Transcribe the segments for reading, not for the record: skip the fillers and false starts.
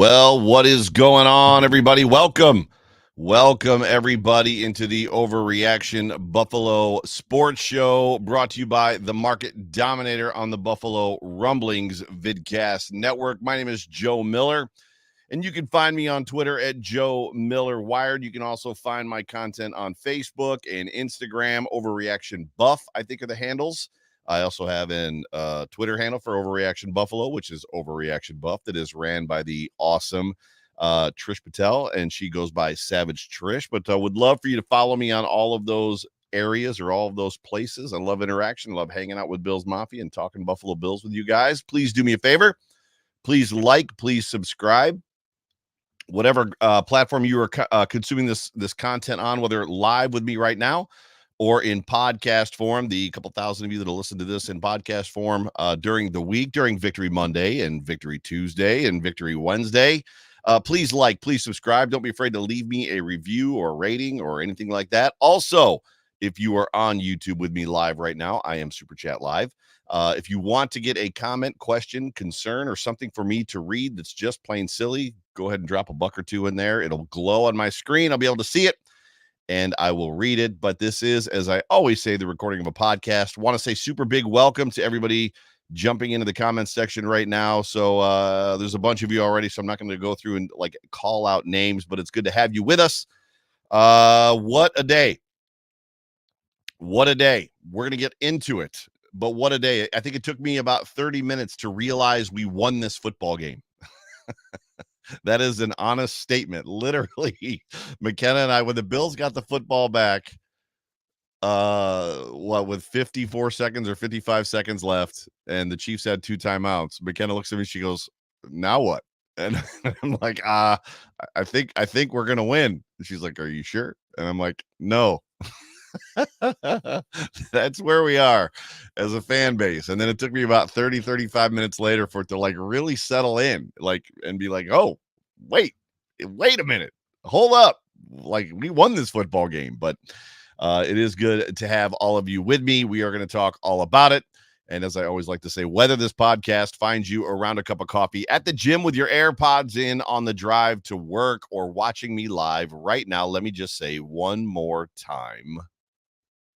Well, what is going on, everybody? Welcome. Welcome, everybody, into the Overreaction Buffalo Sports Show, brought to you by the Market Dominator on the Buffalo Rumblings Vidcast Network. My name is Joe Miller, and you can find me on Twitter at Joe Miller Wired. You can also find my content on Facebook and Instagram. Overreaction Buff, I think, are the handles. I also have an Twitter handle for Overreaction Buffalo, which is Overreaction Buff, that is ran by the awesome Trish Patel, and she goes by Savage Trish. But I would love for you to follow me on all of those areas or all of those places. I love interaction. I love hanging out with Bills Mafia and talking Buffalo Bills with you guys. Please do me a favor. Please like, please subscribe. Whatever platform you are consuming this content on, whether live with me right now or in podcast form, the couple thousand of you that will listen to this in podcast form during the week, during Victory Monday and Victory Tuesday and Victory Wednesday. Please like, please subscribe. Don't be afraid to leave me a review or rating or anything like that. Also, if you are on YouTube with me live right now, I am Super Chat Live. If you want to get a comment, question, concern, or something for me to read that's just plain silly, go ahead and drop a buck or two in there. It'll glow on my screen. I'll be able to see it, and I will read it. But this is, as I always say, the recording of a podcast. Want to say super big welcome to everybody jumping into the comments section right now. So there's a bunch of you already, so I'm not going to go through and like call out names, but it's good to have you with us. What a day. What a day. We're going to get into it, but what a day. I think it took me about 30 minutes to realize we won this football game. That is an honest statement. Literally, McKenna and I, when the Bills got the football back, with 54 seconds or 55 seconds left, and the Chiefs had 2 timeouts, McKenna looks at me, she goes, "Now what?" And I'm like, I think we're gonna win. And she's like, "Are you sure?" And I'm like, "No." That's where we are as a fan base. And then it took me about 35 minutes later for it to like really settle in, like, and be like, "Oh, wait a minute, hold up, like we won this football game." But it is good to have all of you with me. We are going to talk all about it. And as I always like to say, whether this podcast finds you around a cup of coffee, at the gym with your AirPods in, on the drive to work, or watching me live right now, let me just say one more time,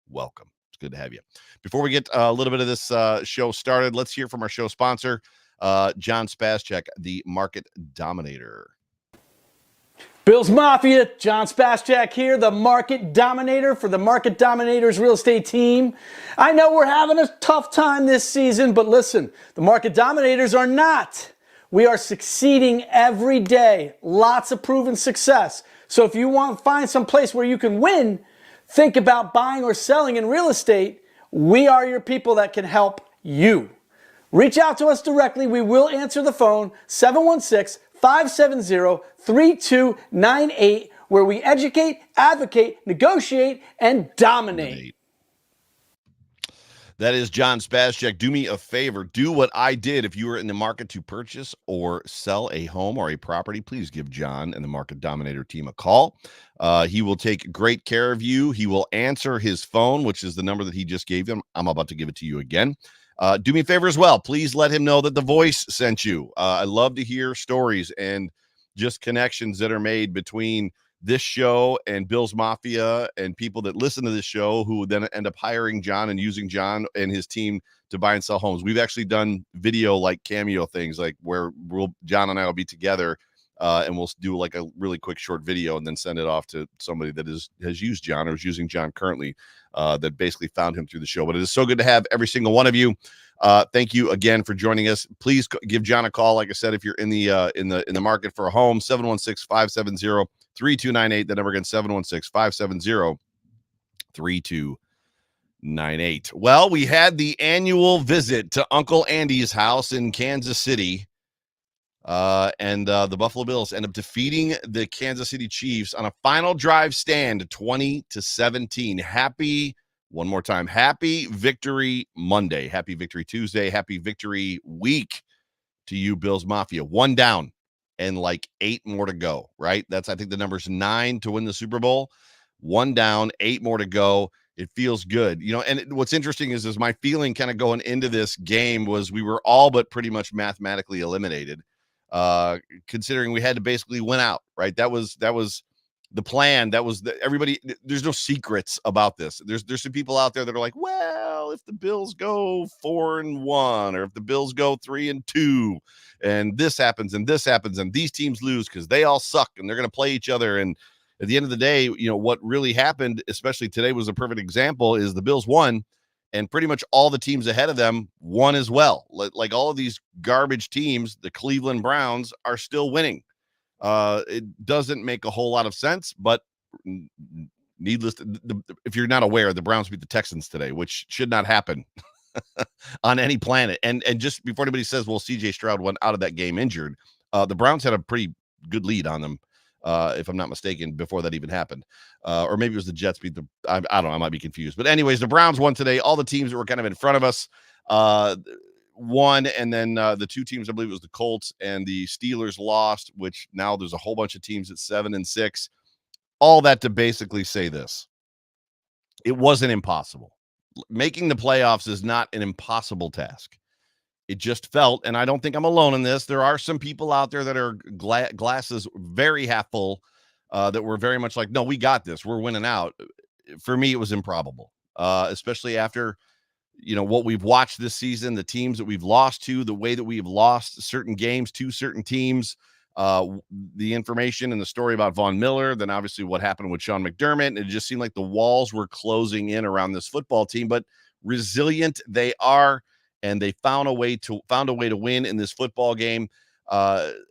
welcome. It's good to have you. Before we get a little bit of this show started, let's hear from our show sponsor, John Spascheck, the Market Dominator. Bills Mafia, John Spascheck here, the Market Dominator for the Market Dominators real estate team. I know we're having a tough time this season, but listen, the Market Dominators are not. We are succeeding every day. Lots of proven success. So if you want to find some place where you can win, think about buying or selling in real estate, we are your people that can help you. Reach out to us directly. We will answer the phone, 716-570-3298, where we educate, advocate, negotiate, and dominate. That is John Spascheck. Do me a favor. Do what I did. If you are in the market to purchase or sell a home or a property, please give John and the Market Dominator team a call. He will take great care of you. He will answer his phone, which is the number that he just gave him. I'm about to give it to you again. Do me a favor as well. Please let him know that the voice sent you. I love to hear stories and just connections that are made between this show and Bills Mafia and people that listen to this show who then end up hiring John and using John and his team to buy and sell homes. We've actually done video like cameo things, like where John and I will be together and we'll do like a really quick short video and then send it off to somebody that has used John or is using John currently, that basically found him through the show. But it is so good to have every single one of you. Thank you again for joining us. Please give John a call. Like I said, if you're in the market for a home, 716-570-3298. The number again, 716-570-3298. Well, we had the annual visit to Uncle Andy's house in Kansas City. And the Buffalo Bills end up defeating the Kansas City Chiefs on a final drive stand, 20-17. One more time, happy Victory Monday, happy Victory Tuesday, happy Victory Week to you, Bills Mafia. 1 down and like 8 more to go, right? That's, I think the number's 9 to win the Super Bowl. 1 down, 8 more to go. It feels good. You know, and what's interesting is my feeling kind of going into this game was we were all but pretty much mathematically eliminated. considering we had to basically win out, right? That was the plan. That was everybody. There's no secrets about this. There's some people out there that are like, well, if the Bills go 4-1, or if the Bills go 3-2, and this happens and this happens and these teams lose because they all suck and they're going to play each other. And at the end of the day, what really happened, especially today, was a perfect example. Is the Bills won, and pretty much all the teams ahead of them won as well. Like all of these garbage teams, the Cleveland Browns are still winning. It doesn't make a whole lot of sense, but needless if you're not aware, the Browns beat the Texans today, which should not happen on any planet. And just before anybody says, well, CJ Stroud went out of that game injured, the Browns had a pretty good lead on them, if I'm not mistaken, before that even happened. Or maybe it was the Jets beat I don't know, I might be confused. But anyways, the Browns won today. All the teams that were kind of in front of us won, and then the two teams, I believe it was the Colts and the Steelers, lost, which now there's a whole bunch of teams at 7-6. All that to basically say this: it wasn't impossible. Making the playoffs is not an impossible task. It just felt, and I don't think I'm alone in this, there are some people out there that are glasses very half full, that were very much like, no, we got this, we're winning out. For me, it was improbable, especially after what we've watched this season, the teams that we've lost to, the way that we've lost certain games to certain teams, the information and the story about Von Miller, then obviously what happened with Sean McDermott. And it just seemed like the walls were closing in around this football team, but resilient they are, and they found a way to win in this football game,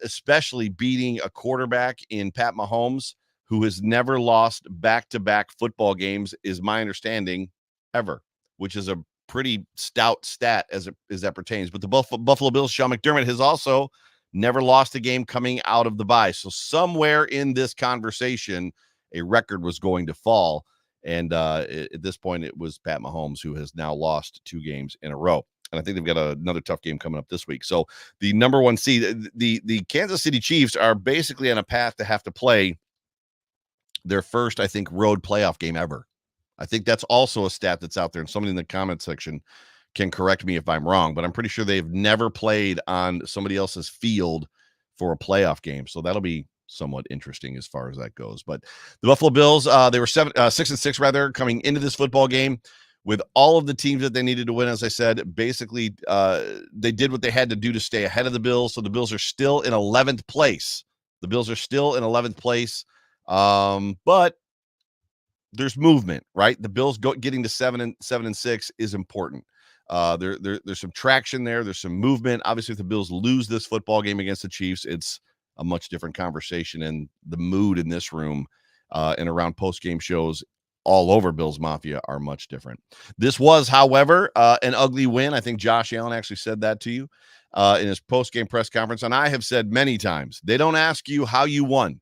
especially beating a quarterback in Pat Mahomes, who has never lost back-to-back football games, is my understanding, ever, which is a pretty stout stat as that pertains. But the Buffalo Bills, Sean McDermott, has also never lost a game coming out of the bye. So somewhere in this conversation, a record was going to fall. And at this point, it was Pat Mahomes, who has now lost 2 games in a row. And I think they've got another tough game coming up this week. So the number 1 seed, the Kansas City Chiefs, are basically on a path to have to play their first, I think, road playoff game ever. I think that's also a stat that's out there, and somebody in the comment section can correct me if I'm wrong, but I'm pretty sure they've never played on somebody else's field for a playoff game. So that'll be somewhat interesting as far as that goes. But the Buffalo Bills, they were 6-6 rather, coming into this football game with all of the teams that they needed to win. As I said, basically, they did what they had to do to stay ahead of the Bills. So the Bills are still in 11th place. But there's movement, right? The Bills getting to 7-6 is important. There's some traction there. There's some movement. Obviously, if the Bills lose this football game against the Chiefs, it's a much different conversation, and the mood in this room and around post-game shows all over Bills Mafia are much different. This was, however, an ugly win. I think Josh Allen actually said that to you in his post-game press conference, and I have said many times, they don't ask you how you won.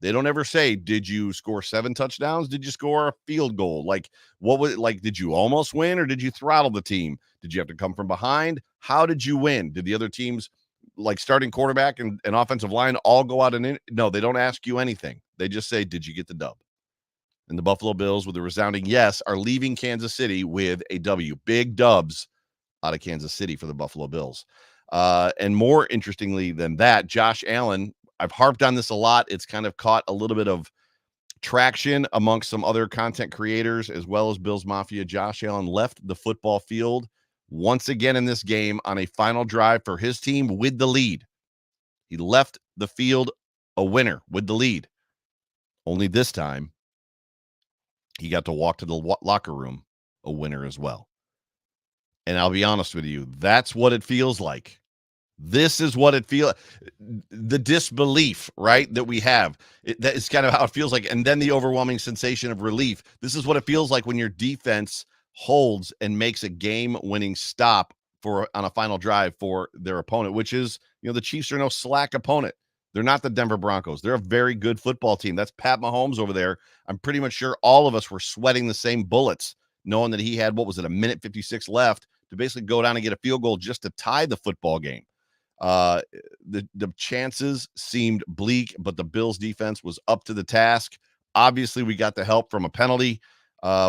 They don't ever say, did you score 7 touchdowns? Did you score a field goal? Like, what was it like? Did you almost win, or did you throttle the team? Did you have to come from behind? How did you win? Did the other teams, like starting quarterback and offensive line, all go out and in? No, they don't ask you anything. They just say, did you get the dub? And the Buffalo Bills, with a resounding yes, are leaving Kansas City with a W. Big dubs out of Kansas City for the Buffalo Bills. And more interestingly than that, Josh Allen, I've harped on this a lot. It's kind of caught a little bit of traction amongst some other content creators as well as Bills Mafia. Josh Allen left the football field once again in this game on a final drive for his team with the lead. He left the field a winner with the lead. Only this time, he got to walk to the locker room a winner as well. And I'll be honest with you, that's what it feels like. This is what it feels, the disbelief, right, that we have. That is kind of how it feels like. And then the overwhelming sensation of relief. This is what it feels like when your defense holds and makes a game-winning stop on a final drive for their opponent, which is, the Chiefs are no slack opponent. They're not the Denver Broncos. They're a very good football team. That's Pat Mahomes over there. I'm pretty much sure all of us were sweating the same bullets, knowing that he had, a minute 56 left to basically go down and get a field goal just to tie the football game. The chances seemed bleak, but the Bills defense was up to the task. Obviously, we got the help from a penalty,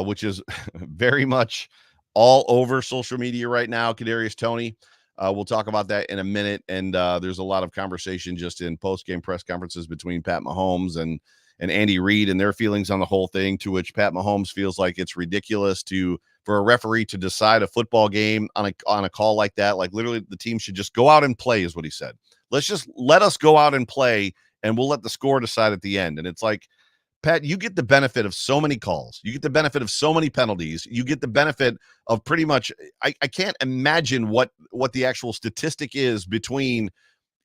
which is very much all over social media right now. Kadarius Toney We'll talk about that in a minute. And there's a lot of conversation just in post-game press conferences between Pat Mahomes and Andy Reid and their feelings on the whole thing, to which Pat Mahomes feels like it's ridiculous for a referee to decide a football game on a call like that. Like, literally, the team should just go out and play, is what he said. Let us go out and play, and we'll let the score decide at the end. And it's like, Pat, you get the benefit of so many calls. You get the benefit of so many penalties. You get the benefit of pretty much, I can't imagine what the actual statistic is between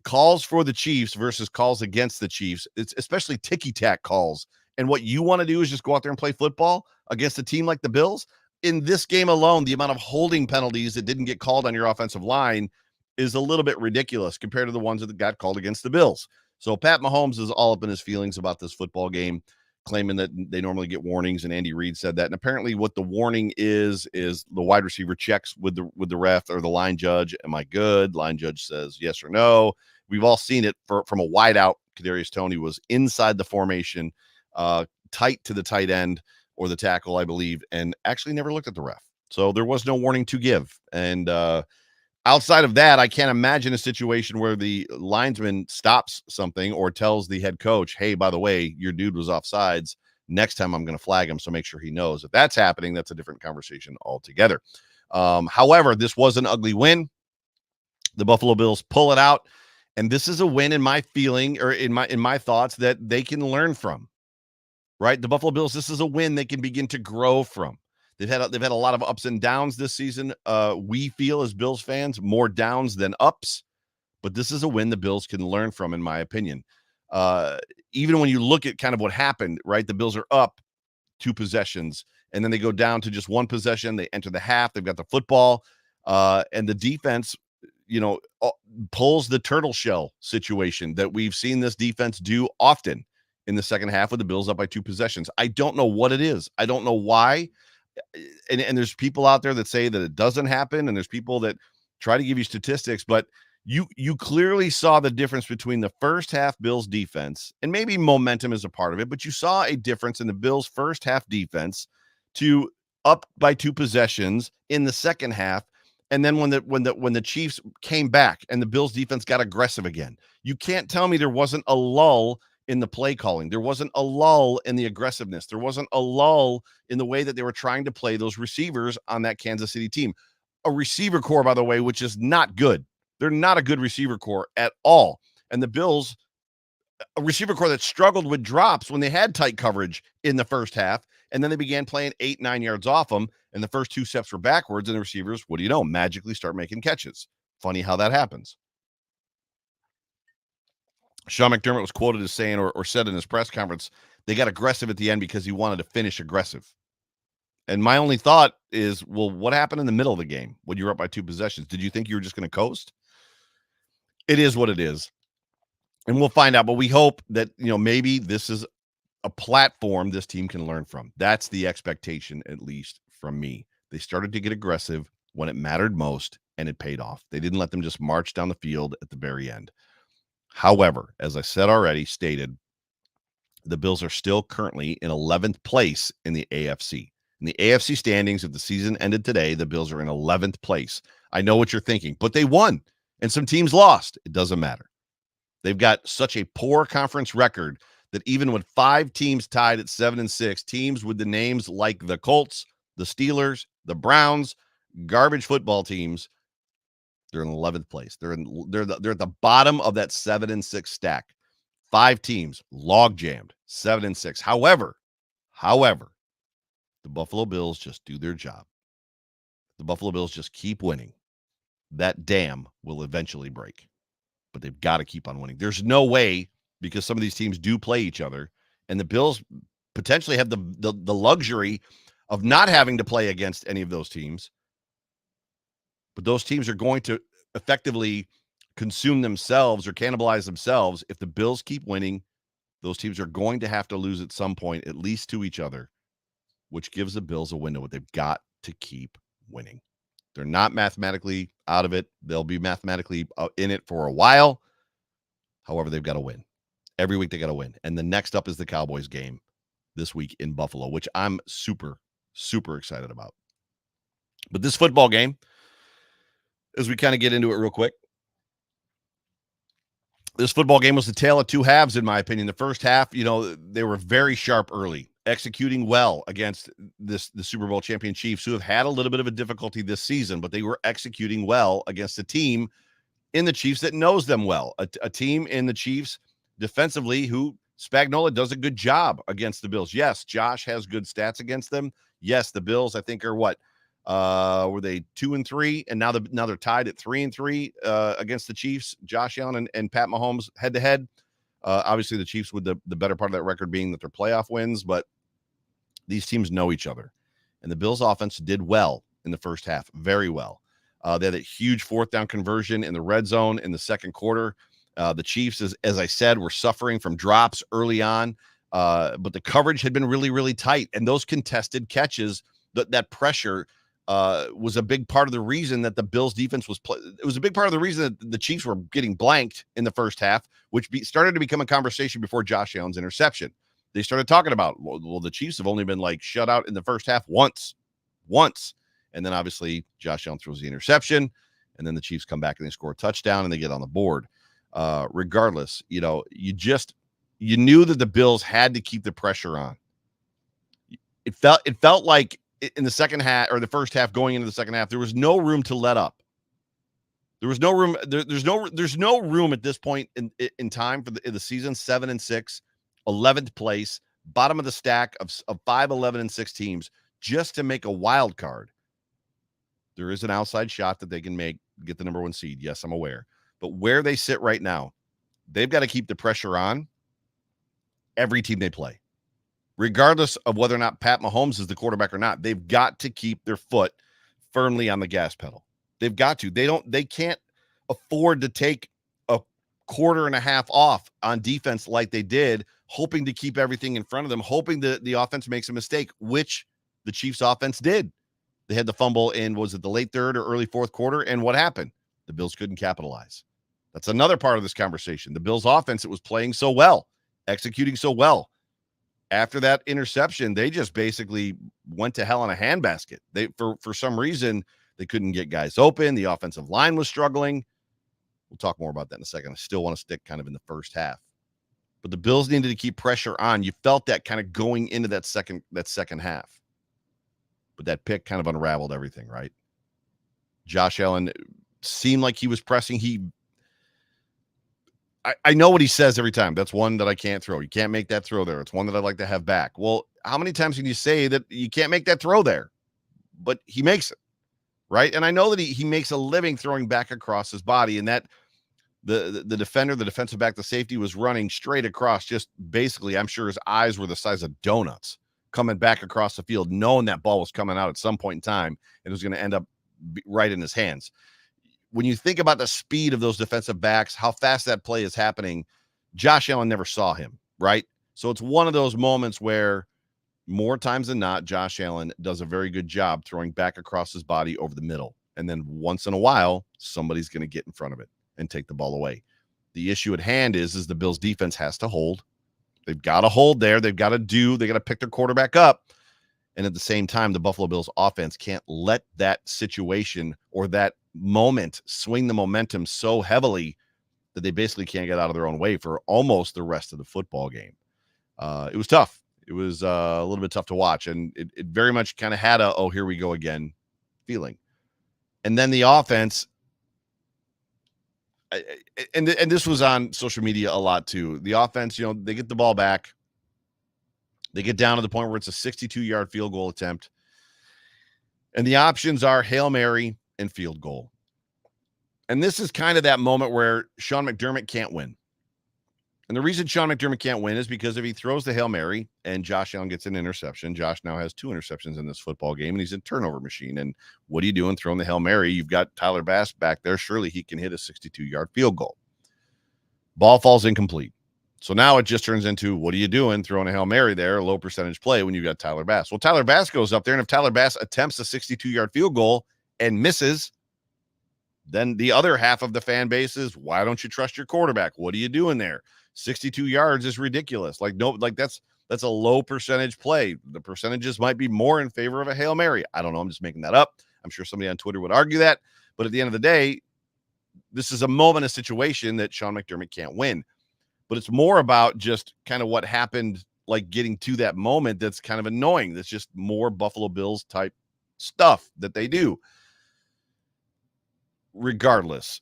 calls for the Chiefs versus calls against the Chiefs. It's especially ticky-tack calls. And what you want to do is just go out there and play football against a team like the Bills. In this game alone, the amount of holding penalties that didn't get called on your offensive line is a little bit ridiculous compared to the ones that got called against the Bills. So Pat Mahomes is all up in his feelings about this football game, claiming that they normally get warnings, and Andy Reid said that. And apparently what the warning is the wide receiver checks with the ref or the line judge. Am I good? Line judge says yes or no. We've all seen it from a wide out. Kadarius Toney was inside the formation, tight to the tight end or the tackle, I believe, and actually never looked at the ref. So there was no warning to give. And outside of that, I can't imagine a situation where the linesman stops something or tells the head coach, hey, by the way, your dude was offsides. Next time I'm going to flag him, so make sure he knows. If that's happening, that's a different conversation altogether. However, this was an ugly win. The Buffalo Bills pull it out, and this is a win in my feeling, or in my thoughts, that they can learn from. Right? The Buffalo Bills, this is a win they can begin to grow from. They've had a lot of ups and downs this season. We feel, as Bills fans, more downs than ups, but this is a win the Bills can learn from, in my opinion. Even when you look at kind of what happened, right? The Bills are up 2 possessions, and then they go down to just 1 possession. They enter the half. They've got the football, and the defense, pulls the turtle shell situation that we've seen this defense do often in the second half, with the Bills up by 2 possessions. I don't know what it is. I don't know why. And there's people out there that say that it doesn't happen, and there's people that try to give you statistics, but you clearly saw the difference between the first half Bills defense, and maybe momentum is a part of it, but you saw a difference in the Bills first half defense to up by 2 possessions in the second half. And then when the Chiefs came back and the Bills defense got aggressive again, you can't tell me there wasn't a lull in the play calling. There wasn't a lull in the aggressiveness. There wasn't a lull in the way that they were trying to play those receivers on that Kansas City team. A receiver core, by the way, which is not good. They're not a good receiver core at all. And the Bills, a receiver core that struggled with drops when they had tight coverage in the first half, and then they began playing 8-9 yards off them, and the first 2 steps were backwards, and the receivers, what do you know, magically start making catches. Funny how that happens. Sean McDermott was quoted as saying, or said in his press conference, they got aggressive at the end because he wanted to finish aggressive. And my only thought is, well, what happened in the middle of the game when you were up by 2 possessions? Did you think you were just going to coast? It is what it is. And we'll find out, but we hope that, maybe this is a platform this team can learn from. That's the expectation, at least from me. They started to get aggressive when it mattered most, and it paid off. They didn't let them just march down the field at the very end. However, as I said already, stated, the Bills are still currently in 11th place in the AFC. In the AFC standings, if the season ended today, the Bills are in 11th place. I know what you're thinking, but they won, and some teams lost. It doesn't matter. They've got such a poor conference record that even with 5 teams tied at 7-6, teams with the names like the Colts, the Steelers, the Browns, garbage football teams, they're in 11th place. They're at the bottom of that 7-6 stack. 5 teams log jammed, 7-6. However, the Buffalo Bills just do their job. The Buffalo Bills just keep winning. That dam will eventually break, but they've got to keep on winning. There's no way, because some of these teams do play each other, and the Bills potentially have the luxury of not having to play against any of those teams. But those teams are going to effectively consume themselves or cannibalize themselves. If the Bills keep winning, those teams are going to have to lose at some point, at least to each other, which gives the Bills a window. But they've got to keep winning. They're not mathematically out of it. They'll be mathematically in it for a while. However, they've got to win. Every week they got to win. And the next up is the Cowboys game this week in Buffalo, which I'm super, super excited about. But this football game, as we kind of get into it real quick. This football game was the tale of two halves, in my opinion. The first half, they were very sharp early, executing well against the Super Bowl champion Chiefs, who have had a little bit of a difficulty this season, but they were executing well against a team in the Chiefs that knows them well, a team in the Chiefs defensively who Spagnuolo does a good job against the Bills. Yes, Josh has good stats against them. Yes, the Bills, I think, are what? Were they 2-3, and now they're tied at 3-3 against the Chiefs. Josh Allen and Pat Mahomes head to head. Obviously, the Chiefs with the better part of that record being that they're playoff wins, but these teams know each other, and the Bills' offense did well in the first half, very well. They had a huge fourth down conversion in the red zone in the second quarter. The Chiefs, as I said, were suffering from drops early on, but the coverage had been really, really tight, and those contested catches, that pressure. Was a big part of the reason that the Bills defense it was a big part of the reason that the Chiefs were getting blanked in the first half, which started to become a conversation before Josh Allen's interception. They started talking about, well, the Chiefs have only been shut out in the first half once. And then obviously Josh Allen throws the interception, and then the Chiefs come back and they score a touchdown and they get on the board. Regardless, you knew that the Bills had to keep the pressure on. It felt like in the second half, or the first half going into the second half, there was no room to let up. There was no room. There's no room at this point in time for the season. 7-6, 11th place, bottom of the stack of 5, 11, and 6 teams, just to make a wild card. There is an outside shot that they can get the number 1 seed. Yes, I'm aware. But where they sit right now, they've got to keep the pressure on every team they play. Regardless of whether or not Pat Mahomes is the quarterback or not, they've got to keep their foot firmly on the gas pedal. They've got to. They can't afford to take a quarter and a half off on defense like they did, hoping to keep everything in front of them, hoping that the offense makes a mistake, which the Chiefs offense did. They had the fumble in, was it the late third or early fourth quarter? And what happened? The Bills couldn't capitalize. That's another part of this conversation. The Bills offense, it was playing so well, executing so well. After that interception, they just basically went to hell in a handbasket. They, for some reason, they couldn't get guys open. The offensive line was struggling. We'll talk more about that in a second. I still want to stick kind of in the first half. But the Bills needed to keep pressure on. You felt that kind of going into that second half. But that pick kind of unraveled everything, right? Josh Allen seemed like he was pressing. I know what he says every time. That's one that I can't throw. You can't make that throw there. It's one that I'd like to have back. Well, how many times can you say that you can't make that throw there? But he makes it, right? And I know that he makes a living throwing back across his body, and that the defender, the defensive back, the safety was running straight across, just basically, I'm sure his eyes were the size of donuts coming back across the field, knowing that ball was coming out at some point in time and it was going to end up right in his hands. When you think about the speed of those defensive backs, how fast that play is happening, Josh Allen never saw him, right? So it's one of those moments where more times than not, Josh Allen does a very good job throwing back across his body over the middle. And then once in a while, somebody's going to get in front of it and take the ball away. The issue at hand is the Bills defense has to hold. They've got to hold there. They got to pick their quarterback up. And at the same time, the Buffalo Bills offense can't let that situation or that moment swing the momentum so heavily that they basically can't get out of their own way for almost the rest of the football game. It was tough. It was a little bit tough to watch. And it very much kind of had a, oh, here we go again feeling. And then the offense, and this was on social media a lot too. The offense, they get the ball back. They get down to the point where it's a 62-yard field goal attempt. And the options are Hail Mary and field goal. And this is kind of that moment where Sean McDermott can't win. And the reason Sean McDermott can't win is because if he throws the Hail Mary and Josh Allen gets an interception, Josh now has 2 interceptions in this football game, and he's a turnover machine. And what are you doing throwing the Hail Mary? You've got Tyler Bass back there. Surely he can hit a 62-yard field goal. Ball falls incomplete. So now it just turns into, what are you doing throwing a Hail Mary there, a low percentage play when you got Tyler Bass? Well, Tyler Bass goes up there, and if Tyler Bass attempts a 62-yard field goal and misses, then the other half of the fan base is, why don't you trust your quarterback? What are you doing there? 62 yards is ridiculous. That's a low percentage play. The percentages might be more in favor of a Hail Mary. I don't know. I'm just making that up. I'm sure somebody on Twitter would argue that, But at the end of the day, this is a moment, a situation that Sean McDermott can't win. But it's more about just kind of what happened, like getting to that moment that's kind of annoying. That's just more Buffalo Bills type stuff that they do. Regardless,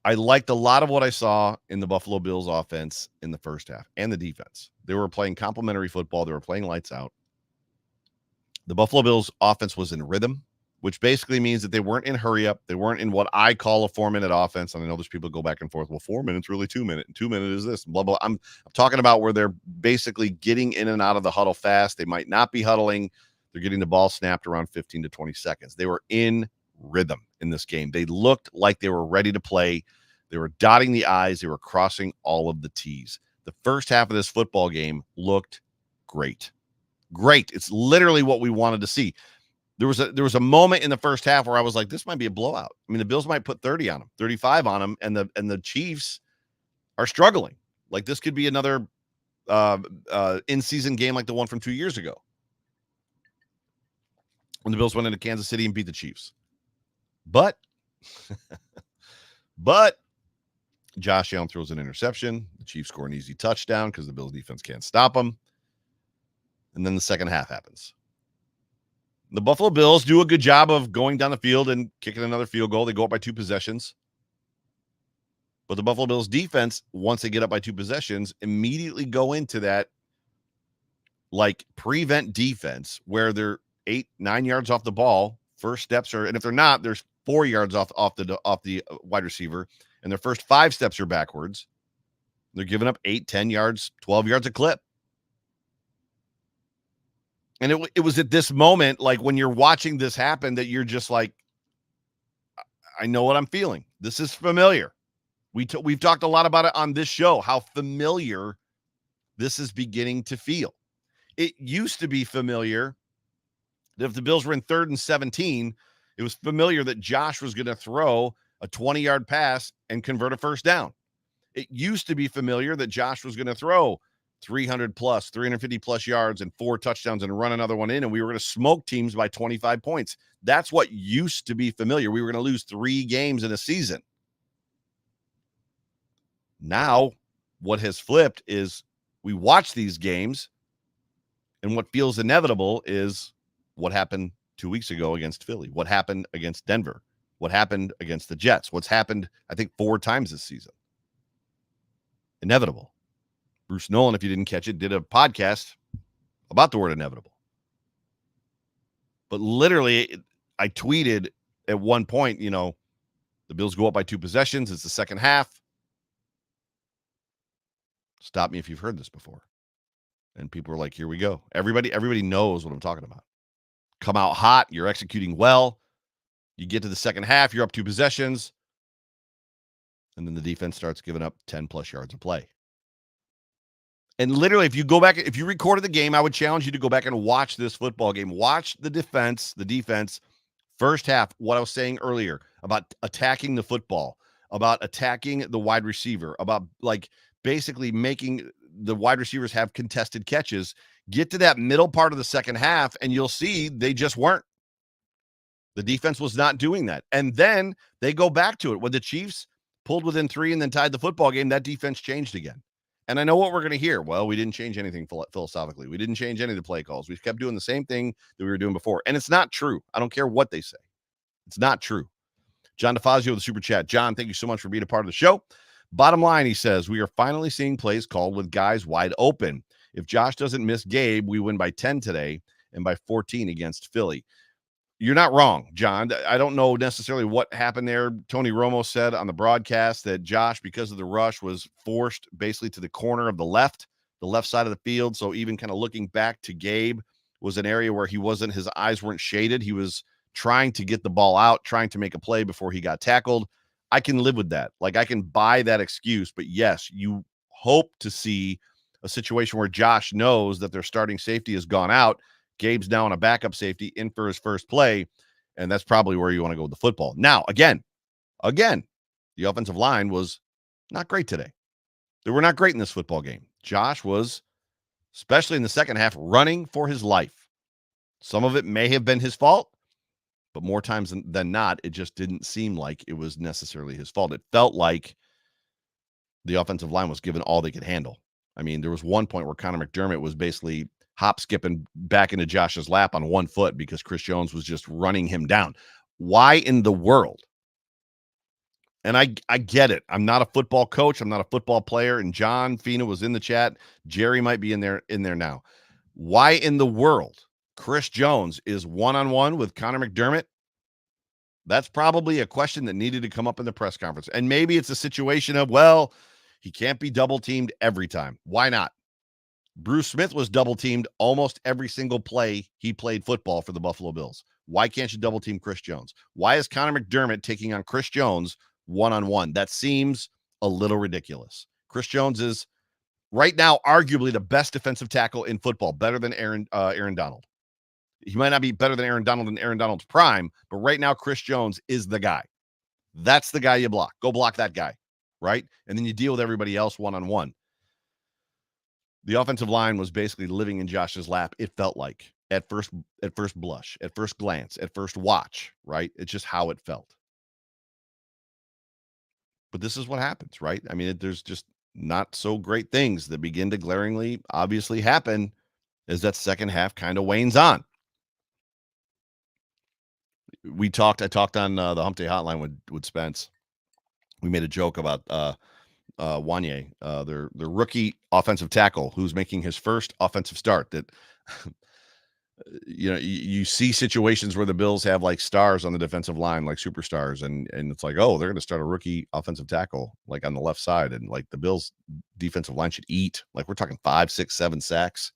I liked a lot of what I saw in the Buffalo Bills offense in the first half and the defense. They were playing complementary football. They were playing lights out. The Buffalo Bills offense was in rhythm, which basically means that they weren't in hurry up. They weren't in what I call a 4-minute offense. And I know there's people go back and forth. Well, 4 minutes, really 2 minutes. 2 minutes is this, blah, blah. I'm talking about where they're basically getting in and out of the huddle fast. They might not be huddling. They're getting the ball snapped around 15 to 20 seconds. They were in rhythm in this game. They looked like they were ready to play. They were dotting the I's. They were crossing all of the T's. The first half of this football game looked great. It's literally what we wanted to see. There was a moment in the first half where I was like, this might be a blowout. I mean, the Bills might put 30 on them, 35 on them, and the Chiefs are struggling. Like this could be another in-season game like the one from 2 years ago when the Bills went into Kansas City and beat the Chiefs. But Josh Allen throws an interception. The Chiefs score an easy touchdown because the Bills defense can't stop them. And then the second half happens. The Buffalo Bills do a good job of going down the field and kicking another field goal. They go up by 2 possessions. But the Buffalo Bills defense, once they get up by 2 possessions, immediately go into that like prevent defense where they're 8-9 yards off the ball. First steps are, and if they're not, there's 4 yards off the wide receiver, and their first 5 steps are backwards. They're giving up 8-10 yards, 12 yards a clip. And it was at this moment, like when you're watching this happen, that you're just like, I know what I'm feeling. This is familiar. We've talked a lot about it on this show, how familiar this is beginning to feel. It used to be familiar that if the Bills were in 3rd and 17, it was familiar that Josh was going to throw a 20-yard pass and convert a first down. It used to be familiar that Josh was going to throw 300 plus, 350 plus yards and 4 touchdowns and run another one in, and we were going to smoke teams by 25 points. That's what used to be familiar. We were going to lose 3 games in a season. Now, what has flipped is we watch these games, and what feels inevitable is what happened 2 weeks ago against Philly, what happened against Denver, what happened against the Jets, what's happened, I think, 4 times this season. Inevitable. Bruce Nolan, if you didn't catch it, did a podcast about the word inevitable. But literally, I tweeted at one point, the Bills go up by 2 possessions. It's the second half. Stop me if you've heard this before. And people are like, here we go. Everybody knows what I'm talking about. Come out hot. You're executing well. You get to the second half. You're up 2 possessions. And then the defense starts giving up 10 plus yards of play. And literally, if you go back, if you recorded the game, I would challenge you to go back and watch this football game. Watch the defense, first half, what I was saying earlier about attacking the football, about attacking the wide receiver, about like basically making the wide receivers have contested catches. Get to that middle part of the second half, and you'll see they just weren't. The defense was not doing that. And then they go back to it. When the Chiefs pulled within 3 and then tied the football game, that defense changed again. And I know what we're going to hear. Well, we didn't change anything philosophically. We didn't change any of the play calls. We kept doing the same thing that we were doing before. And it's not true. I don't care what they say. It's not true. John DeFazio with the super chat. John, thank you so much for being a part of the show. Bottom line, he says, we are finally seeing plays called with guys wide open. If Josh doesn't miss Gabe, we win by 10 today and by 14 against Philly. You're not wrong, John. I don't know necessarily what happened there. Tony Romo said on the broadcast that Josh, because of the rush, was forced basically to the corner of the left side of the field. So even kind of looking back to Gabe was an area where his eyes weren't shaded. He was trying to get the ball out, trying to make a play before he got tackled. I can live with that. Like, I can buy that excuse. But yes, you hope to see a situation where Josh knows that their starting safety has gone out. Gabe's now on a backup safety in for his first play, and that's probably where you want to go with the football. Now, again, the offensive line was not great today. They were not great in this football game. Josh was, especially in the second half, running for his life. Some of it may have been his fault. But more times than not, it just didn't seem like it was necessarily his fault. It felt like the offensive line was given all they could handle. I mean, there was one point where Connor McDermott was basically hop skipping back into Josh's lap on one foot because Chris Jones was just running him down. Why in the world? And I get it. I'm not a football coach. I'm not a football player. And John Fina was in the chat. Jerry might be in there now. Why in the world Chris Jones is one-on-one with Connor McDermott? That's probably a question that needed to come up in the press conference. And maybe it's a situation of, well, he can't be double teamed every time. Why not? Bruce Smith was double teamed almost every single play he played football for the Buffalo Bills. Why can't you double team Chris Jones? Why is Connor McDermott taking on Chris Jones one-on-one? That seems a little ridiculous. Chris Jones is right now arguably the best defensive tackle in football, better than Aaron Donald. He might not be better than Aaron Donald in Aaron Donald's prime, but right now Chris Jones is the guy. That's the guy you block. Go block that guy, right? And then you deal with everybody else one-on-one. The offensive line was basically living in Josh's lap, it felt like, at first blush, at first glance, at first watch, right? It's just how it felt. But this is what happens, right? I mean, there's just not so great things that begin to glaringly, obviously happen as that second half kind of wanes on. I talked on the Hump Day Hotline with Spence. We made a joke about Wanye, their rookie offensive tackle, who's making his first offensive start. That you see situations where the Bills have like stars on the defensive line, like superstars, and it's like, oh, they're going to start a rookie offensive tackle like on the left side, and like the Bills defensive line should eat, like we're talking 5, 6, 7 sacks.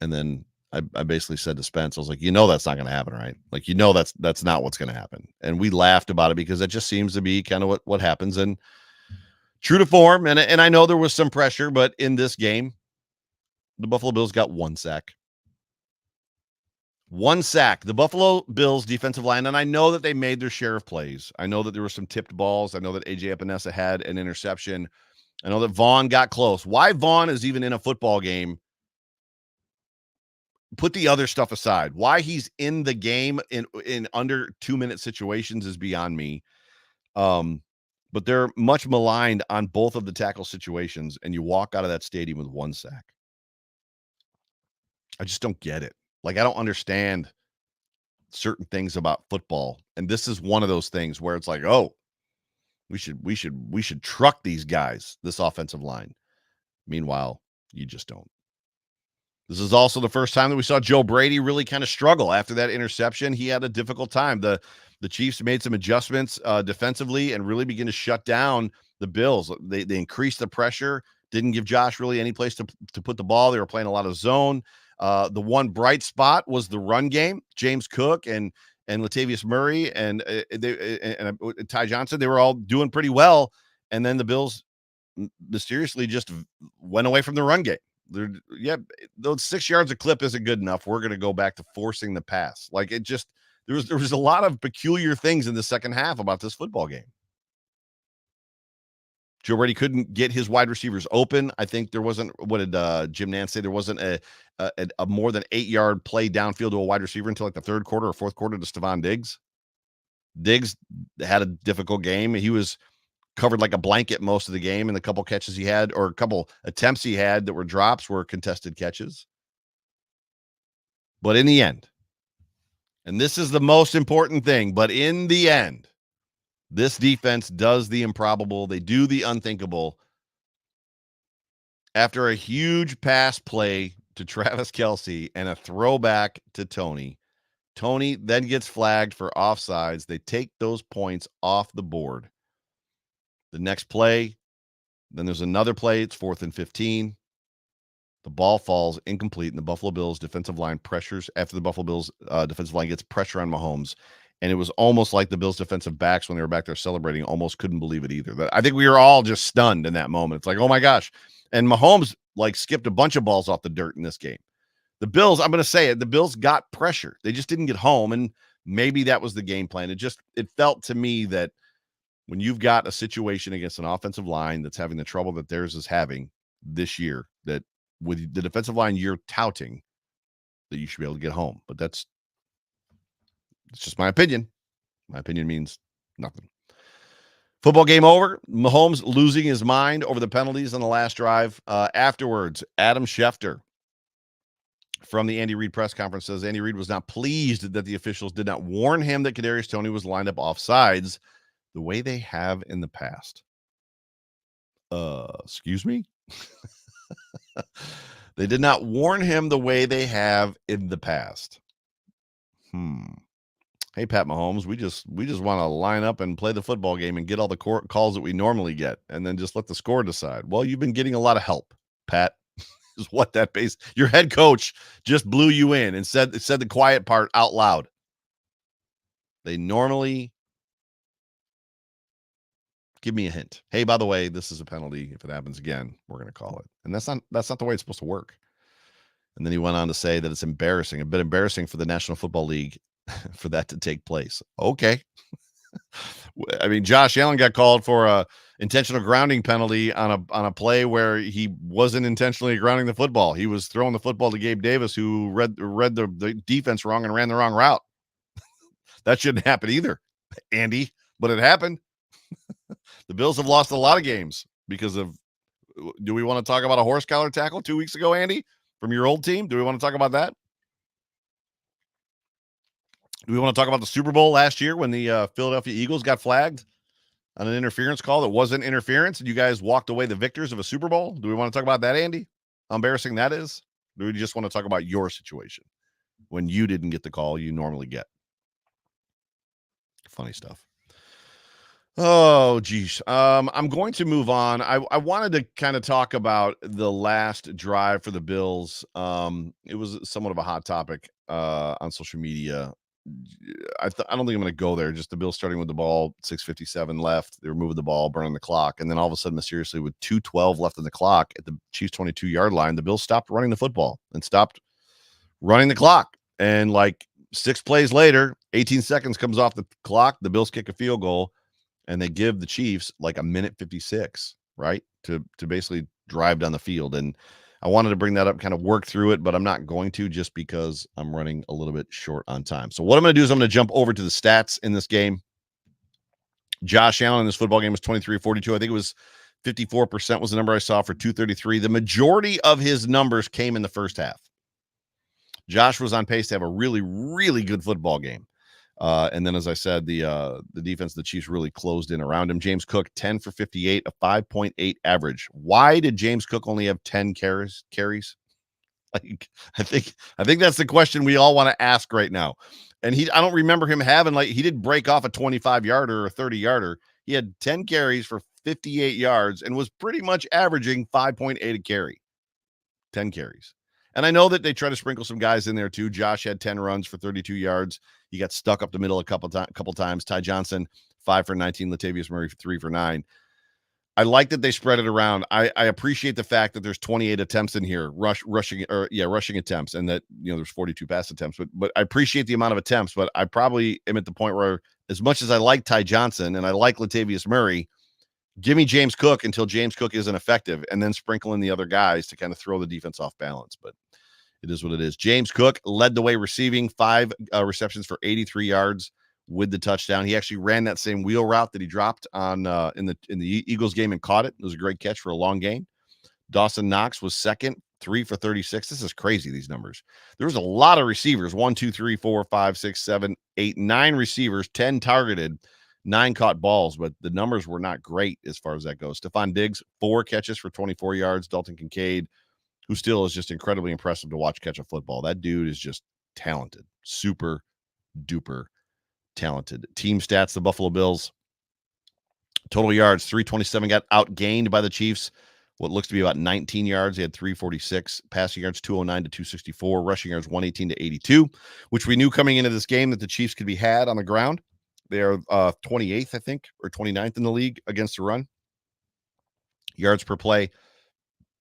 And then I basically said to Spence, I was like, that's not going to happen, right? Like, that's not what's going to happen. And we laughed about it because it just seems to be kind of what happens. And true to form, and I know there was some pressure, but in this game, the Buffalo Bills got one sack. One sack. The Buffalo Bills defensive line, and I know that they made their share of plays. I know that there were some tipped balls. I know that A.J. Epinesa had an interception. I know that Vaughn got close. Why Vaughn is even in a football game, put the other stuff aside. Why he's in the game in under 2-minute situations is beyond me. But they're much maligned on both of the tackle situations, and you walk out of that stadium with one sack. I just don't get it. Like, I don't understand certain things about football, and this is one of those things where it's like, oh, we should truck these guys, this offensive line. Meanwhile, you just don't. This is also the first time that we saw Joe Brady really kind of struggle after that interception. He had a difficult time. The Chiefs made some adjustments defensively and really began to shut down the Bills. They increased the pressure, didn't give Josh really any place to put the ball. They were playing a lot of zone. The one bright spot was the run game. James Cook and Latavius Murray and Ty Johnson, they were all doing pretty well. And then the Bills mysteriously just went away from the run game. Those 6 yards a clip isn't good enough. We're going to go back to forcing the pass. Like, it just, there was a lot of peculiar things in the second half about this football game. Joe Brady couldn't get his wide receivers open. I think there wasn't, what did Jim Nantz say? There wasn't a more than 8-yard play downfield to a wide receiver until like the third quarter or fourth quarter to Stephon Diggs. Diggs had a difficult game. He was covered like a blanket most of the game, and the couple catches he had, or a couple attempts he had that were drops, were contested catches. But in the end, and this is the most important thing, but in the end, this defense does the improbable. They do the unthinkable. After a huge pass play to Travis Kelce and a throwback to Tony then gets flagged for offsides. They take those points off the board. The next play, then there's another play. It's 4th and 15. The ball falls incomplete, and the Buffalo Bills defensive line pressures after the Buffalo Bills defensive line gets pressure on Mahomes. And it was almost like the Bills defensive backs, when they were back there celebrating, almost couldn't believe it either. I think we were all just stunned in that moment. It's like, oh my gosh. And Mahomes like skipped a bunch of balls off the dirt in this game. The Bills, I'm going to say it, the Bills got pressure. They just didn't get home, and maybe that was the game plan. It felt to me that when you've got a situation against an offensive line that's having the trouble that theirs is having this year, that with the defensive line you're touting, that you should be able to get home. But that's It's just my opinion. My opinion means nothing. Football game over. Mahomes losing his mind over the penalties on the last drive. Afterwards, Adam Schefter from the Andy Reid press conference says Andy Reid was not pleased that the officials did not warn him that Kadarius Toney was lined up offsides the way they have in the past. Excuse me? They did not warn him the way they have in the past. Hey, Pat Mahomes, we just want to line up and play the football game and get all the calls that we normally get, and then just let the score decide. Well, you've been getting a lot of help, Pat. Is what that base. Your head coach just blew you in and said the quiet part out loud. They normally give me a hint. Hey, by the way, this is a penalty. If it happens again, we're going to call it. And that's not the way it's supposed to work. And then he went on to say that it's embarrassing, a bit embarrassing for the National Football League for that to take place. Okay. I mean, Josh Allen got called for a intentional grounding penalty on a play where he wasn't intentionally grounding the football. He was throwing the football to Gabe Davis, who read the defense wrong and ran the wrong route. That shouldn't happen either, Andy, but it happened. The Bills have lost a lot of games because of. Do we want to talk about a horse collar tackle 2 weeks ago, Andy, from your old team? Do we want to talk about that? Do we want to talk about the Super Bowl last year when the Philadelphia Eagles got flagged on an interference call that wasn't interference and you guys walked away the victors of a Super Bowl? Do we want to talk about that, Andy? How embarrassing that is? Or do we just want to talk about your situation when you didn't get the call you normally get? Funny stuff. Oh, geez. I'm going to move on. I wanted to kind of talk about the last drive for the Bills. It was somewhat of a hot topic on social media. I don't think I'm going to go there. Just the Bills starting with the ball, 6:57 left. They were moving the ball, burning the clock. And then all of a sudden, mysteriously, with 2:12 left in the clock at the Chiefs 22-yard line, the Bills stopped running the football and stopped running the clock. And like 6 plays later, 18 seconds comes off the clock. The Bills kick a field goal. And they give the Chiefs like a minute 56, right, to basically drive down the field. And I wanted to bring that up, kind of work through it, but I'm not going to just because I'm running a little bit short on time. So what I'm going to do is I'm going to jump over to the stats in this game. Josh Allen in this football game was 23-42. I think it was 54% was the number I saw for 233. The majority of his numbers came in the first half. Josh was on pace to have a really, really good football game. And then, as I said, the defense of the Chiefs really closed in around him. James Cook, 10 for 58, a 5.8 average. Why did James Cook only have 10 carries? Like, I think that's the question we all want to ask right now. And I don't remember him having, like, he didn't break off a 25-yarder or a 30-yarder. He had 10 carries for 58 yards and was pretty much averaging 5.8 a carry. 10 carries. And I know that they try to sprinkle some guys in there too. Josh had 10 runs for 32 yards. He got stuck up the middle a couple times. Ty Johnson, 5 for 19. Latavius Murray, 3 for 9. I like that they spread it around. I appreciate the fact that there's 28 attempts in here, rushing attempts, and that, there's 42 pass attempts. But I appreciate the amount of attempts. But I probably am at the point where, as much as I like Ty Johnson and I like Latavius Murray, give me James Cook until James Cook isn't effective, and then sprinkle in the other guys to kind of throw the defense off balance. But it is what it is. James Cook led the way receiving, 5 receptions for 83 yards with the touchdown. He actually ran that same wheel route that he dropped on in the Eagles game and caught it. It was a great catch for a long gain. Dawson Knox was second, 3 for 36. This is crazy, these numbers. There was a lot of receivers, 1, 2, 3, 4, 5, 6, 7, 8, 9 receivers, 10 targeted, 9 caught balls, but the numbers were not great as far as that goes. Stephon Diggs, 4 catches for 24 yards. Dalton Kincaid, who still is just incredibly impressive to watch catch a football. That dude is just talented, super duper talented. Team stats, the Buffalo Bills, total yards, 327, got outgained by the Chiefs. What looks to be about 19 yards. They had 346, passing yards, 209 to 264, rushing yards, 118 to 82, which we knew coming into this game that the Chiefs could be had on the ground. They are 28th, I think, or 29th in the league against the run. Yards per play,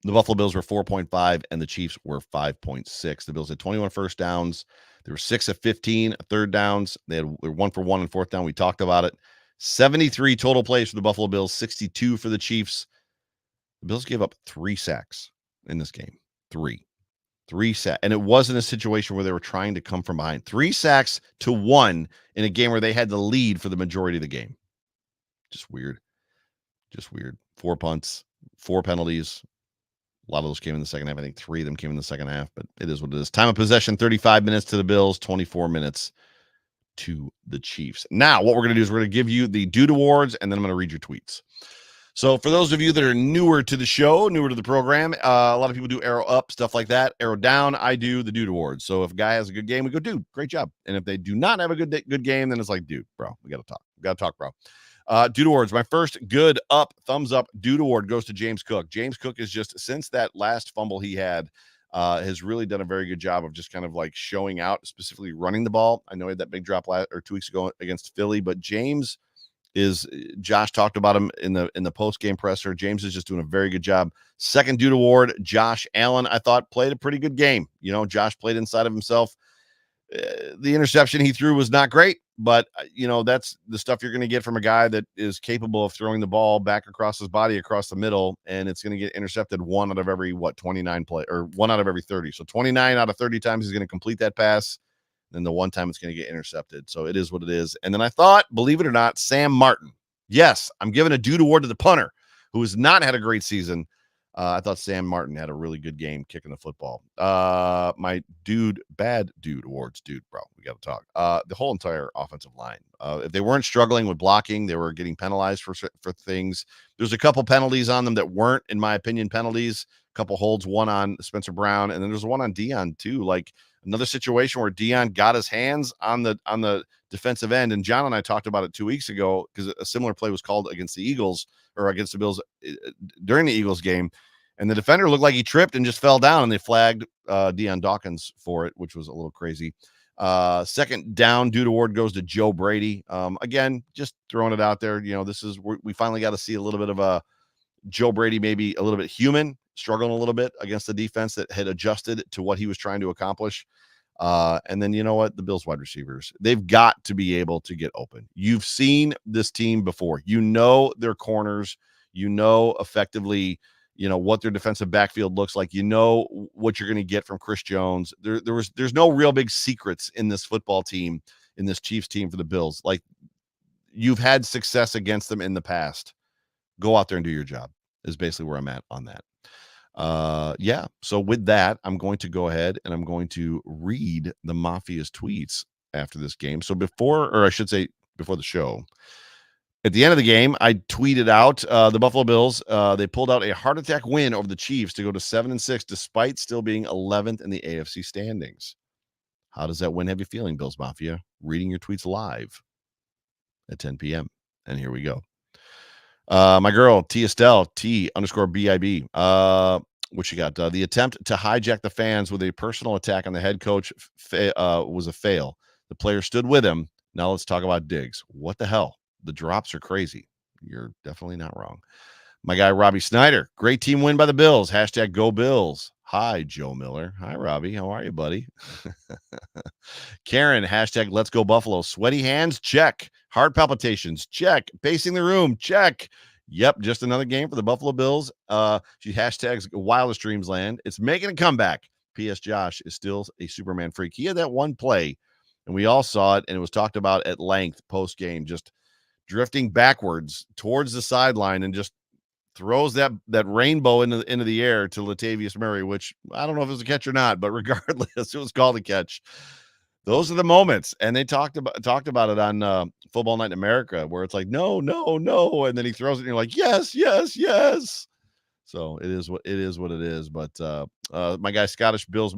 the Buffalo Bills were 4.5 and the Chiefs were 5.6. The Bills had 21 first downs. They were 6 of 15 third downs. They were 1 for 1 on fourth down. We talked about it. 73 total plays for the Buffalo Bills, 62 for the Chiefs. The Bills gave up 3 sacks in this game. 3 3 sacks. And it wasn't a situation where they were trying to come from behind. 3 sacks to 1 in a game where they had the lead for the majority of the game. Just weird. Just weird. 4 punts, 4 penalties. A lot of those came in the second half. I think 3 of them came in the second half, but it is what it is. Time of possession, 35 minutes to the Bills, 24 minutes to the Chiefs. Now, what we're going to do is we're going to give you the Dude Awards, and then I'm going to read your tweets. So for those of you that are newer to the show, newer to the program, a lot of people do arrow up, stuff like that. Arrow down, I do the Dude Awards. So if a guy has a good game, we go, dude, great job. And if they do not have a good game, then it's like, dude, bro, we got to talk. We got to talk, bro. Dude Awards. My first good up, thumbs up Dude Award goes to James Cook. James Cook is just, since that last fumble he had, has really done a very good job of just kind of like showing out, specifically running the ball. I know he had that big drop 2 weeks ago against Philly, but James is, Josh talked about him in the post-game presser. James is just doing a very good job. Second Dude Award, Josh Allen, I thought played a pretty good game. You know, Josh played inside of himself. The interception he threw was not great, but you know, that's the stuff you're going to get from a guy that is capable of throwing the ball back across his body across the middle, and it's going to get intercepted 1 out of every 29 play, or 1 out of every 30. So 29 out of 30 times he's going to complete that pass. Then the one time it's going to get intercepted. So it is what it is. And then I thought, believe it or not, Sam Martin. Yes, I'm giving a Dude Award to the punter, who has not had a great season. I thought Sam Martin had a really good game kicking the football. My bad dude awards, dude, bro. We got to talk. The whole entire offensive line. If they weren't struggling with blocking, they were getting penalized for things. There's a couple penalties on them that weren't, in my opinion, penalties. A couple holds, one on Spencer Brown, and then there's one on Dion too. Like another situation where Dion got his hands on the defensive end, and John and I talked about it 2 weeks ago because a similar play was called against the Eagles or against the Bills during the Eagles game. And the defender looked like he tripped and just fell down, and they flagged Deion Dawkins for it, which was a little crazy. Second down Dude Award goes to Joe Brady. Again, just throwing it out there. You know, we finally got to see a little bit of a Joe Brady, maybe a little bit human, struggling a little bit against the defense that had adjusted to what he was trying to accomplish. And then, you know what? The Bills wide receivers, they've got to be able to get open. You've seen this team before. You know their corners. You know effectively, you know, what their defensive backfield looks like. You know what you're going to get from Chris Jones. There's no real big secrets in this football team, in this Chiefs team for the Bills. Like, you've had success against them in the past. Go out there and do your job is basically where I'm at on that. Yeah. So with that, I'm going to go ahead and I'm going to read the Mafia's tweets after this game. So before the show, at the end of the game, I tweeted out the Buffalo Bills. They pulled out a heart attack win over the Chiefs to go to 7-6, despite still being 11th in the AFC standings. How does that win have you feeling, Bills Mafia? Reading your tweets live at 10 p.m. And here we go. My girl, T Estelle, T_BIB. What you got? The attempt to hijack the fans with a personal attack on the head coach was a fail. The player stood with him. Now let's talk about Diggs. What the hell? The drops are crazy. You're definitely not wrong. My guy, Robbie Snyder. Great team win by the Bills. # Go Bills. Hi, Joe Miller. Hi, Robbie. How are you, buddy? Karen, # Let's Go Buffalo. Sweaty hands? Check. Heart palpitations? Check. Pacing the room? Check. Yep, just another game for the Buffalo Bills. She hashtags Wildest Dreams Land. It's making a comeback. P.S. Josh is still a Superman freak. He had that one play, and we all saw it, and it was talked about at length post-game, just drifting backwards towards the sideline and just throws that rainbow into the air to Latavius Murray, which I don't know if it was a catch or not, but regardless, it was called a catch. Those are the moments, and they talked about it on Football Night in America, where it's like no, and then he throws it, and you're like yes. So it is what it is. But my guy, Scottish Bills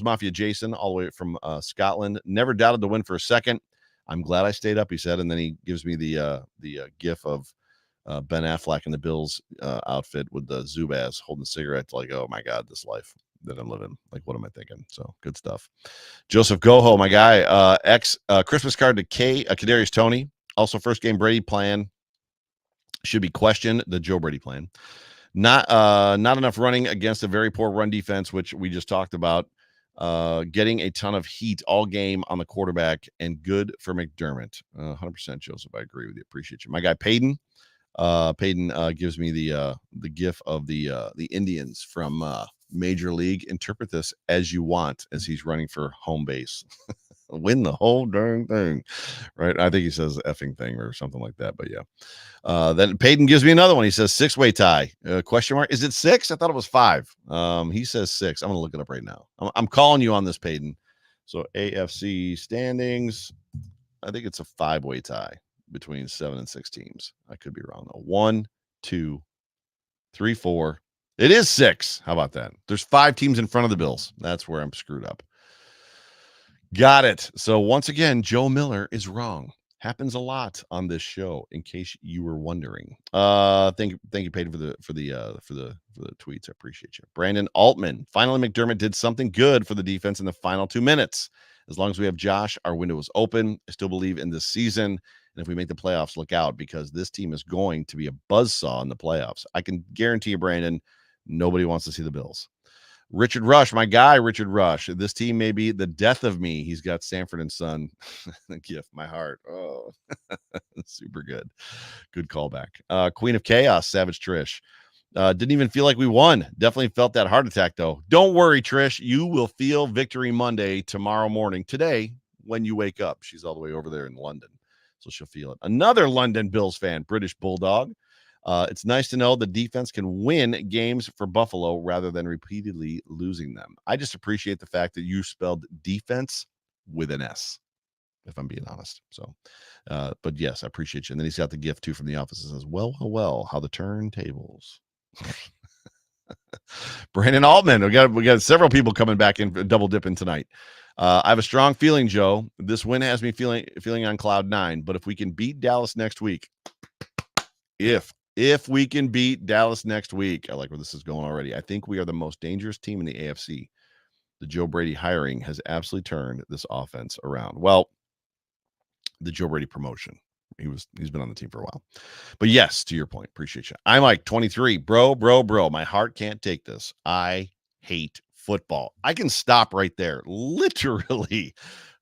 Mafia Jason, all the way from Scotland, never doubted the win for a second. I'm glad I stayed up, he said, and then he gives me the gif of Ben Affleck in the Bills outfit with the Zubaz holding the cigarette. Like, oh my God, this life that I'm living. Like, what am I thinking? So good stuff. Joseph Goho, my guy, Christmas card to Kadarius Toney. Also, first game Brady plan should be questioned. The Joe Brady plan. Not enough running against a very poor run defense, which we just talked about. Getting a ton of heat all game on the quarterback, and good for McDermott. 100%, Joseph. I agree with you. Appreciate you. My guy Peyton gives me the gif of the Indians from Major League. Interpret this as you want, as he's running for home base. Win the whole darn thing, right? I think he says effing thing or something like that, but yeah. Then Peyton gives me another one. He says 6-way tie, question mark. Is it 6? I thought it was 5. He says 6. I'm gonna look it up right now. I'm calling you on this, Peyton. So AFC standings, I think it's a 5-way tie between 7 and 6 teams. I could be wrong though. 1, 2, 3, 4. It is 6. How about that? There's 5 teams in front of the Bills. That's where I'm screwed up. Got it. So once again, Joe Miller is wrong. Happens a lot on this show, in case you were wondering. Thank you, Peyton, for the tweets. I appreciate you. Brandon Altman. Finally, McDermott did something good for the defense in the final 2 minutes. As long as we have Josh, our window is open. I still believe in this season. And if we make the playoffs, look out, because this team is going to be a buzzsaw in the playoffs. I can guarantee you, Brandon, nobody wants to see the Bills. Richard Rush, my guy, Richard Rush. This team may be the death of me. He's got Sanford and Son. Gift, my heart. Oh, super good. Good callback. Queen of Chaos, Savage Trish. Didn't even feel like we won. Definitely felt that heart attack, though. Don't worry, Trish. You will feel Victory Monday tomorrow morning. Today, when you wake up. She's all the way over there in London, so she'll feel it. Another London Bills fan, British Bulldog. It's nice to know the defense can win games for Buffalo rather than repeatedly losing them. I just appreciate the fact that you spelled defense with an S, if I'm being honest. So, but yes, I appreciate you. And then he's got the gift too from the office. It says, well, how the turntables. Brandon Altman. We got several people coming back in, double dipping tonight. I have a strong feeling, Joe. This win has me feeling on cloud 9. But if we can beat Dallas next week, if we can beat Dallas next week, I like where this is going already. I think we are the most dangerous team in the AFC. The Joe Brady hiring has absolutely turned this offense around. Well, the Joe Brady promotion. He's been on the team for a while. But yes, to your point, appreciate you. I'm like 23. Bro. My heart can't take this. I hate football. I can stop right there. Literally.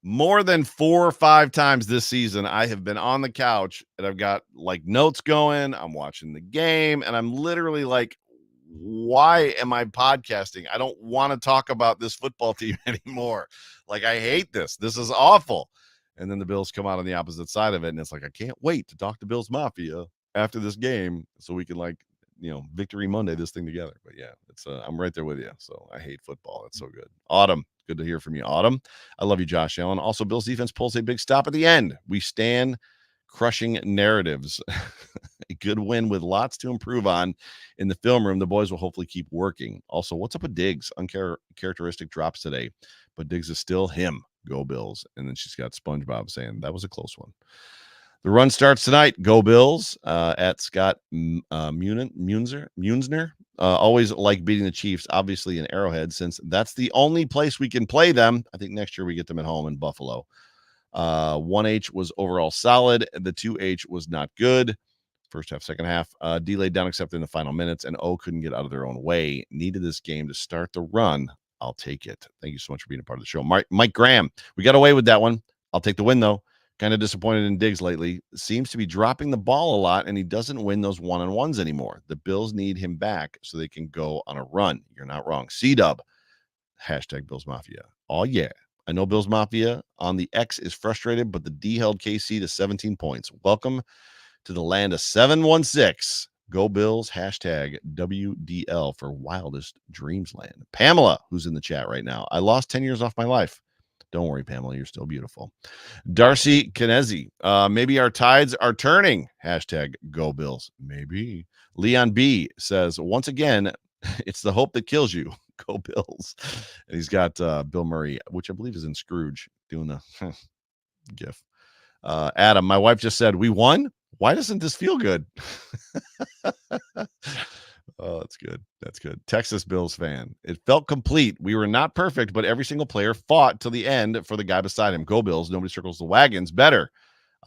More than 4 or 5 times this season, I have been on the couch and I've got like notes going. I'm watching the game and I'm literally like, why am I podcasting? I don't want to talk about this football team anymore. Like, I hate this. This is awful. And then the Bills come out on the opposite side of it. And it's like, I can't wait to talk to Bills Mafia after this game so we can Victory Monday this thing together. But yeah, it's I'm right there with you. So I hate football. It's so good. Autumn. Good to hear from you, Autumn. I love you, Josh Allen. Also, Bill's defense pulls a big stop at the end. We stand crushing narratives. A good win with lots to improve on in the film room. The boys will hopefully keep working. Also, what's up with Diggs? Uncharacteristic drops today, but Diggs is still him. Go Bills. And then she's got SpongeBob saying that was a close one. The run starts tonight. Go Bills at Scott Munzner. Always like beating the Chiefs, obviously in Arrowhead, since that's the only place we can play them. I think next year we get them at home in Buffalo. 1H was overall solid. The 2H was not good. First half, second half. D laid down except in the final minutes, and O couldn't get out of their own way. Needed this game to start the run. I'll take it. Thank you so much for being a part of the show. Mike Graham, we got away with that one. I'll take the win, though. Kind of disappointed in Diggs lately. Seems to be dropping the ball a lot, and he doesn't win those one-on-ones anymore. The Bills need him back so they can go on a run. You're not wrong. C-Dub. Hashtag Bills Mafia. Oh, yeah. I know Bills Mafia on the X is frustrated, but the D held KC to 17 points. Welcome to the land of 716. Go Bills. Hashtag WDL for Wildest Dreams Land. Pamela, who's in the chat right now. I lost 10 years off my life. Don't worry, Pamela. You're still beautiful. Darcy Kinesi. Maybe our tides are turning. Hashtag Go Bills. Maybe. Leon B says, once again, it's the hope that kills you. Go Bills. And he's got Bill Murray, which I believe is in Scrooge, doing the gif. Adam, my wife just said, we won? Why doesn't this feel good? Oh, that's good. That's good. Texas Bills fan. It felt complete. We were not perfect, but every single player fought till the end for the guy beside him. Go Bills. Nobody circles the wagons. Better.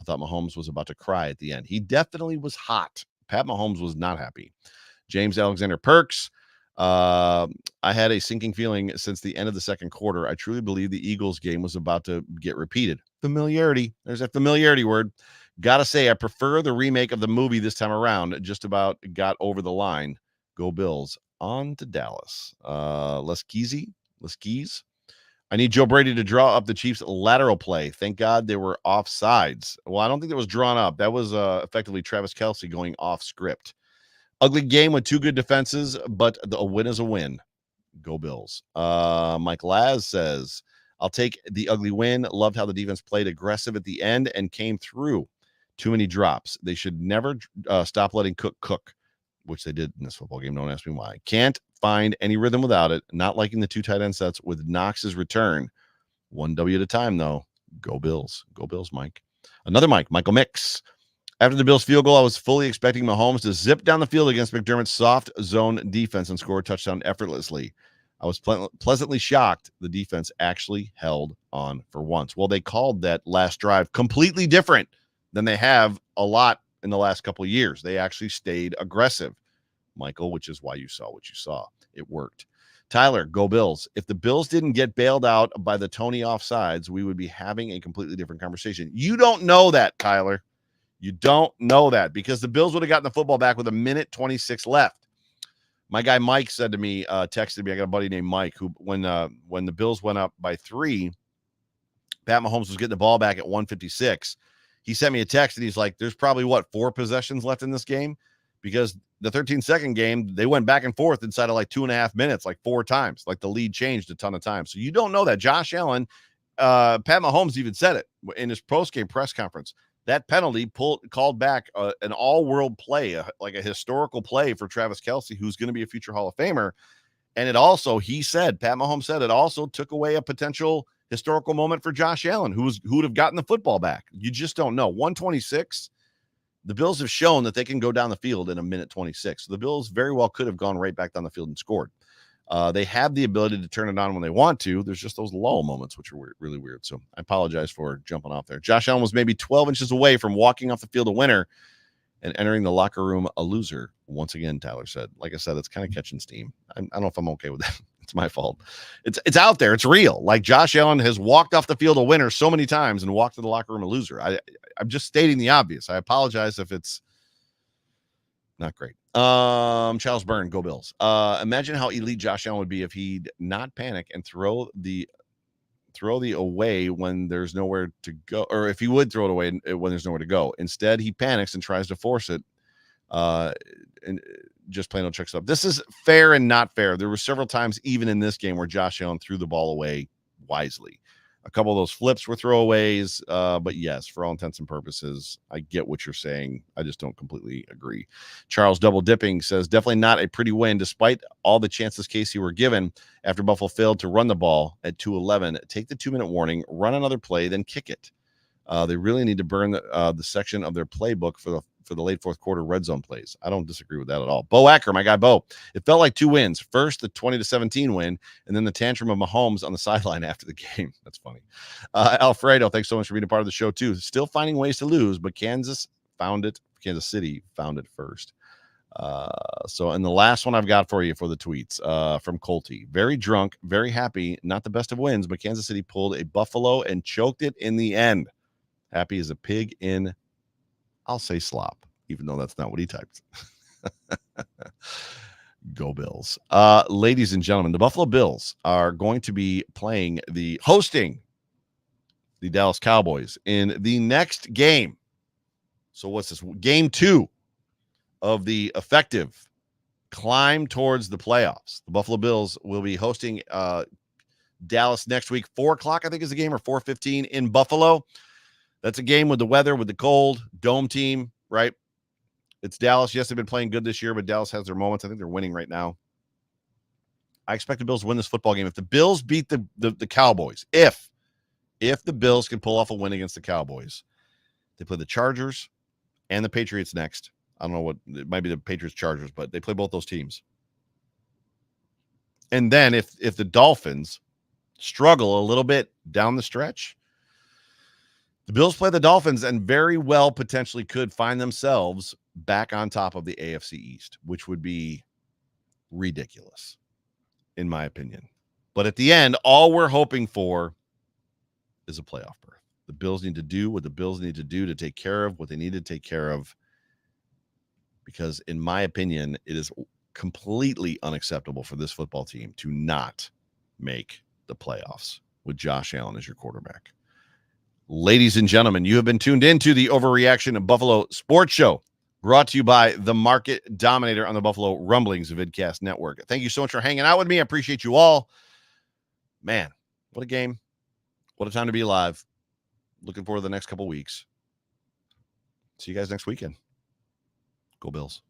I thought Mahomes was about to cry at the end. He definitely was hot. Pat Mahomes was not happy. James Alexander Perks. I had a sinking feeling since the end of the second quarter. I truly believe the Eagles game was about to get repeated. Familiarity. There's that familiarity word. Gotta say, I prefer the remake of the movie this time around. Just about got over the line. Go Bills. on to Dallas. Les Keys. I need Joe Brady to draw up the Chiefs' lateral play. Thank God they were offsides. Well, I don't think that was drawn up. That was effectively Travis Kelce going off script. Ugly game with two good defenses, but a win is a win. Go Bills. Mike Laz says, I'll take the ugly win. Loved how the defense played aggressive at the end and came through. Too many drops. They should never stop letting cook, which they did in this football game. Don't ask me why. Can't find any rhythm without it. Not liking the two tight end sets with Knox's return. One W at a time, though. Go Bills. Go Bills, Mike. Another Mike, Michael Mix. After the Bills field goal, I was fully expecting Mahomes to zip down the field against McDermott's soft zone defense and score a touchdown effortlessly. I was pleasantly shocked the defense actually held on for once. Well, they called that last drive completely different than they have a lot in the last couple of years. They actually stayed aggressive, Michael, which is why you saw what you saw. It worked. Tyler, go Bills. If the Bills didn't get bailed out by the Tony offsides, we would be having a completely different conversation. You don't know that, Tyler. You don't know that because the Bills would have gotten the football back with 1:26 left. My guy Mike said to me, texted me, I got a buddy named Mike, who when the Bills went up by 3, Pat Mahomes was getting the ball back at 1:56. He sent me a text and he's like, there's probably 4 possessions left in this game, because the 13-second game, they went back and forth inside of like 2.5 minutes, like 4 times. Like the lead changed a ton of times. So you don't know that. Josh Allen, Pat Mahomes even said it in his post-game press conference. That penalty called back an all-world play, like a historical play for Travis Kelce, who's going to be a future Hall of Famer. And it also, Pat Mahomes said, it also took away a potential historical moment for Josh Allen, who would have gotten the football back. You just don't know. 1:26, the Bills have shown that they can go down the field in 1:26. So the Bills very well could have gone right back down the field and scored. They have the ability to turn it on when they want to. There's just those lull moments, which are really weird. So I apologize for jumping off there. Josh Allen was maybe 12 inches away from walking off the field a winner and entering the locker room a loser. Once again, Tyler said. Like I said, that's kind of catching steam. I don't know if I'm okay with that. It's my fault. It's out there. It's real. Like Josh Allen has walked off the field a winner so many times and walked to the locker room a loser. I'm just stating the obvious. I apologize if it's not great. Charles Byrne, go Bills. Imagine how elite Josh Allen would be if he'd not panic and throw the away when there's nowhere to go, or if he would throw it away when there's nowhere to go. Instead, he panics and tries to force it. And just plain old tricks up. This is fair and not fair. There were several times, even in this game, where Josh Allen threw the ball away wisely. A couple of those flips were throwaways, but yes, for all intents and purposes, I get what you're saying. I just don't completely agree. Charles Double Dipping says, definitely not a pretty win, despite all the chances Casey were given after Buffalo failed to run the ball at 2:11. Take the 2-minute warning, run another play, then kick it. They really need to burn the section of their playbook for the late fourth quarter red zone plays. I don't disagree with that at all. Bo Acker, my guy Bo. It felt like 2 wins. First, the 20-17 win, and then the tantrum of Mahomes on the sideline after the game. That's funny. Alfredo, thanks so much for being a part of the show too. Still finding ways to lose, but Kansas City found it first. So, and the last one I've got for you for the tweets from Colty. Very drunk, very happy. Not the best of wins, but Kansas City pulled a Buffalo and choked it in the end. Happy as a pig in, I'll say slop, even though that's not what he typed. Go Bills. Ladies and gentlemen, the Buffalo Bills are going to be hosting the Dallas Cowboys in the next game. So what's this? Game 2 of the effective climb towards the playoffs. The Buffalo Bills will be hosting Dallas next week. 4:00, I think, is the game, or 4:15 in Buffalo. That's a game with the weather, with the cold, dome team, right? It's Dallas. Yes, they've been playing good this year, but Dallas has their moments. I think they're winning right now. I expect the Bills to win this football game. If the Bills beat the Cowboys, if the Bills can pull off a win against the Cowboys, they play the Chargers and the Patriots next. I don't know what, it might be the Patriots Chargers, but they play both those teams. And then if the Dolphins struggle a little bit down the stretch, the Bills play the Dolphins and very well potentially could find themselves back on top of the AFC East, which would be ridiculous, in my opinion. But at the end, all we're hoping for is a playoff berth. The Bills need to do what the Bills need to do to take care of what they need to take care of, because in my opinion, it is completely unacceptable for this football team to not make the playoffs with Josh Allen as your quarterback. Ladies and gentlemen, you have been tuned into the Overreaction Buffalo Sports Show, brought to you by the Market Dominator on the Buffalo Rumblings Vidcast Network. Thank you so much for hanging out with me. I appreciate you all. Man, what a game. What a time to be alive. Looking forward to the next couple weeks. See you guys next weekend. Go Bills.